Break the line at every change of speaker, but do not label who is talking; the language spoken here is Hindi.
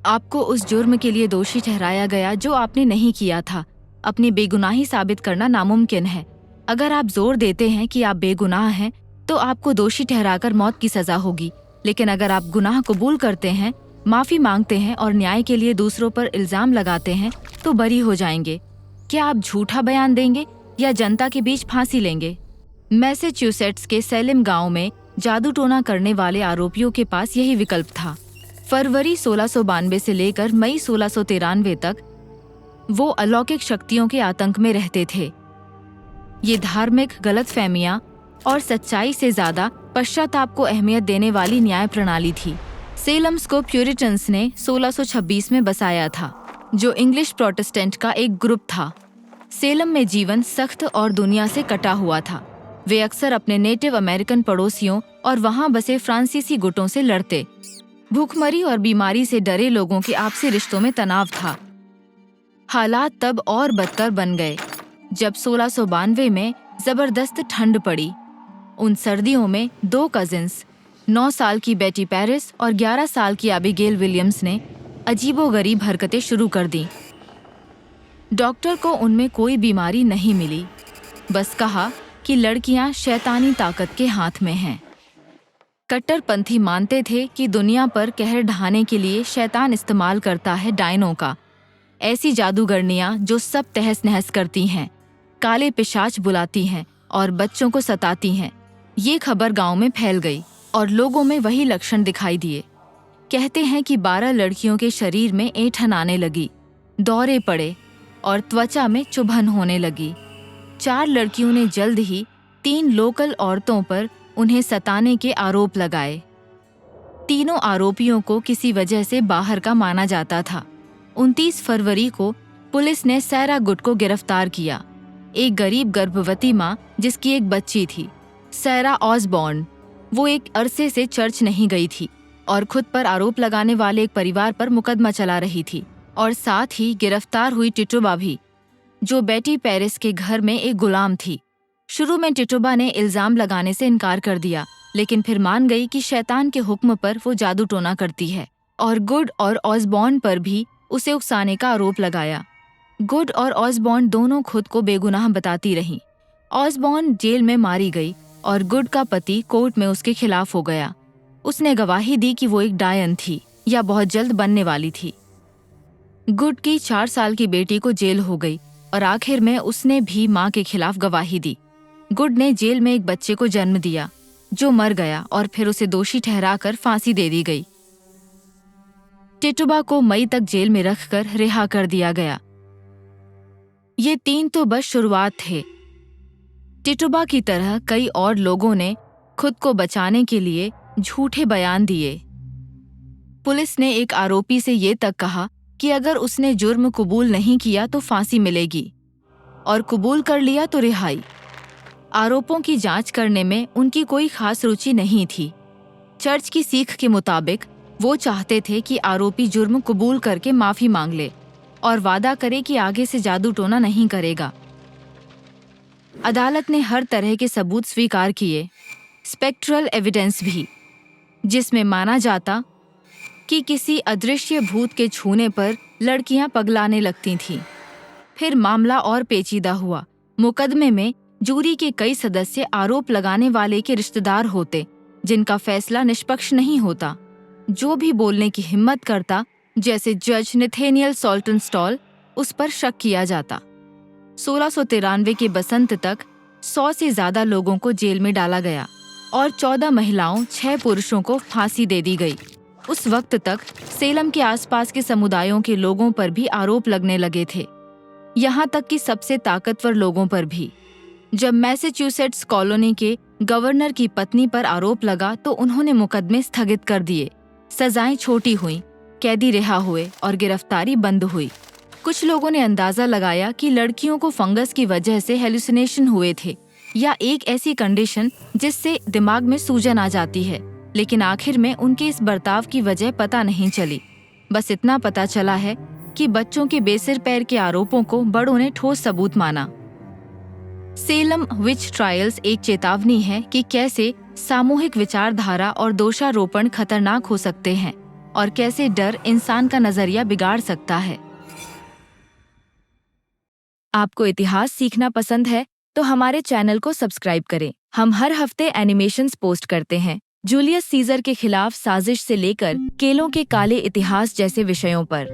आपको उस जुर्म के लिए दोषी ठहराया गया जो आपने नहीं किया था। अपनी बेगुनाही साबित करना नामुमकिन है। अगर आप जोर देते हैं कि आप बेगुनाह हैं, तो आपको दोषी ठहराकर मौत की सजा होगी। लेकिन अगर आप गुनाह कबूल करते हैं, माफी मांगते हैं और न्याय के लिए दूसरों पर इल्जाम लगाते हैं, तो बरी हो जाएंगे। क्या आप झूठा बयान देंगे या जनता के बीच फांसी लेंगे? मैसेच्यूसेट्स के सैलिम गांव में जादू टोना करने वाले आरोपियों के पास यही विकल्प था। फरवरी 1692 से लेकर मई 1693 तक वो अलौकिक शक्तियों के आतंक में रहते थे। ये धार्मिक गलतफहमियां और सच्चाई से ज्यादा पश्चाताप को अहमियत देने वाली न्याय प्रणाली थी। सेलम्स को प्यूरिटन्स ने 1626 में बसाया था, जो इंग्लिश प्रोटेस्टेंट का एक ग्रुप था। सेलम में जीवन सख्त और दुनिया से कटा हुआ था। वे अक्सर अपने नेटिव अमेरिकन पड़ोसियों और वहां बसे फ्रांसीसी गुटों से लड़ते। भूखमरी और बीमारी से डरे लोगों के आपसी रिश्तों में तनाव था। हालात तब और बदतर बन गए जब 1692 में जबरदस्त ठंड पड़ी। उन सर्दियों में 2 कजिन्स, 9 साल की बेटी पेरिस और 11 साल की एबिगेल विलियम्स ने अजीबोगरीब हरकतें शुरू कर दी। डॉक्टर को उनमें कोई बीमारी नहीं मिली, बस कहा कि लड़कियां शैतानी ताकत के हाथ में हैं। कट्टरपंथी मानते थे कि दुनिया पर कहर ढाने के लिए शैतान इस्तेमाल करता है डायनों का, ऐसी जादूगरनियां जो सब तहस नहस करती हैं, काले पिशाच बुलाती हैं और बच्चों को सताती हैं। ये खबर गांव में फैल गई और लोगों में वही लक्षण दिखाई दिए। कहते हैं कि 12 लड़कियों के शरीर में ऐंठन आने लगी, दौरे पड़े और त्वचा में चुभन होने लगी। 4 लड़कियों ने जल्द ही 3 लोकल औरतों पर उन्हें सताने के आरोप लगाए। तीनों आरोपियों को किसी वजह से बाहर का माना जाता था। 29 फरवरी को पुलिस ने सैरा गुड को गिरफ्तार किया, एक गरीब गर्भवती माँ जिसकी एक बच्ची थी। सैरा ऑसबॉर्न, वो एक अरसे से चर्च नहीं गई थी और खुद पर आरोप लगाने वाले एक परिवार पर मुकदमा चला रही थी। और साथ ही गिरफ्तार हुई टिटोबा भी, जो बेटी पेरिस के घर में एक गुलाम थी। शुरू में टिटोबा ने इल्जाम लगाने से इनकार कर दिया, लेकिन फिर मान गई कि शैतान के हुक्म पर वो जादू टोना करती है, और गुड और ऑसबॉर्न पर भी उसे उकसाने का आरोप लगाया। गुड और ऑसबॉर्न दोनों खुद को बेगुनाह बताती रहीं। ऑसबॉर्न जेल में मारी गई और गुड का पति कोर्ट में उसके खिलाफ हो गया। उसने गवाही दी कि वो एक डायन थी या बहुत जल्द बनने वाली थी। गुड की 4 साल की बेटी को जेल हो गई और आखिर में उसने भी मां के खिलाफ गवाही दी। गुड ने जेल में एक बच्चे को जन्म दिया जो मर गया और फिर उसे दोषी ठहराकर फांसी दे दी गई। टिटोबा को मई तक जेल में रखकर रिहा कर दिया गया। ये 3 तो बस शुरुआत थे। टिटोबा की तरह कई और लोगों ने खुद को बचाने के लिए झूठे बयान दिए। पुलिस ने एक आरोपी से ये तक कहा कि अगर उसने जुर्म कबूल नहीं किया तो फांसी मिलेगी, और कबूल कर लिया तो रिहाई। आरोपों की जांच करने में उनकी कोई खास रुचि नहीं थी। चर्च की सीख के मुताबिक वो चाहते थे कि आरोपी जुर्म कबूल करके माफी मांग ले और वादा करे कि आगे से जादू टोना नहीं करेगा। अदालत ने हर तरह के सबूत स्वीकार किए, स्पेक्ट्रल एविडेंस भी, जिसमें माना जाता कि किसी अदृश्य भूत के छूने पर लड़कियां पगलाने लगती थीं। फिर मामला और पेचीदा हुआ। मुकदमे में जूरी के कई सदस्य आरोप लगाने वाले के रिश्तेदार होते, जिनका फैसला निष्पक्ष नहीं होता। जो भी बोलने की हिम्मत करता, जैसे जज नेथेनियल सॉल्टनस्टॉल, उस पर शक किया जाता। 1693 के बसंत तक 100 से ज्यादा लोगों को जेल में डाला गया और 14 महिलाओं, 6 पुरुषों को फांसी दे दी गई। उस वक्त तक सेलम के आसपास के समुदायों के लोगों पर भी आरोप लगने लगे थे, यहाँ तक कि सबसे ताकतवर लोगों पर भी। जब मैसेच्यूसेट्स कॉलोनी के गवर्नर की पत्नी पर आरोप लगा तो उन्होंने मुकदमे स्थगित कर दिए। सजाएं छोटी हुईं, कैदी रिहा हुए और गिरफ्तारी बंद हुई। कुछ लोगों ने अंदाजा लगाया कि लड़कियों को फंगस की वजह से हेलुसिनेशन हुए थे या एक ऐसी कंडीशन जिससे दिमाग में सूजन आ जाती है, लेकिन आखिर में उनके इस बर्ताव की वजह पता नहीं चली। बस इतना पता चला है कि बच्चों के बेसिर पैर के आरोपों को बड़ों ने ठोस सबूत माना। सेलम विच ट्रायल्स एक चेतावनी है कि कैसे सामूहिक विचारधारा और दोषारोपण खतरनाक हो सकते हैं। और कैसे डर इंसान का नजरिया बिगाड़ सकता है। आपको इतिहास सीखना पसंद है तो हमारे चैनल को सब्सक्राइब करें। हम हर हफ्ते एनिमेशंस पोस्ट करते हैं, जूलियस सीजर के खिलाफ साजिश से लेकर केलों के काले इतिहास जैसे विषयों पर।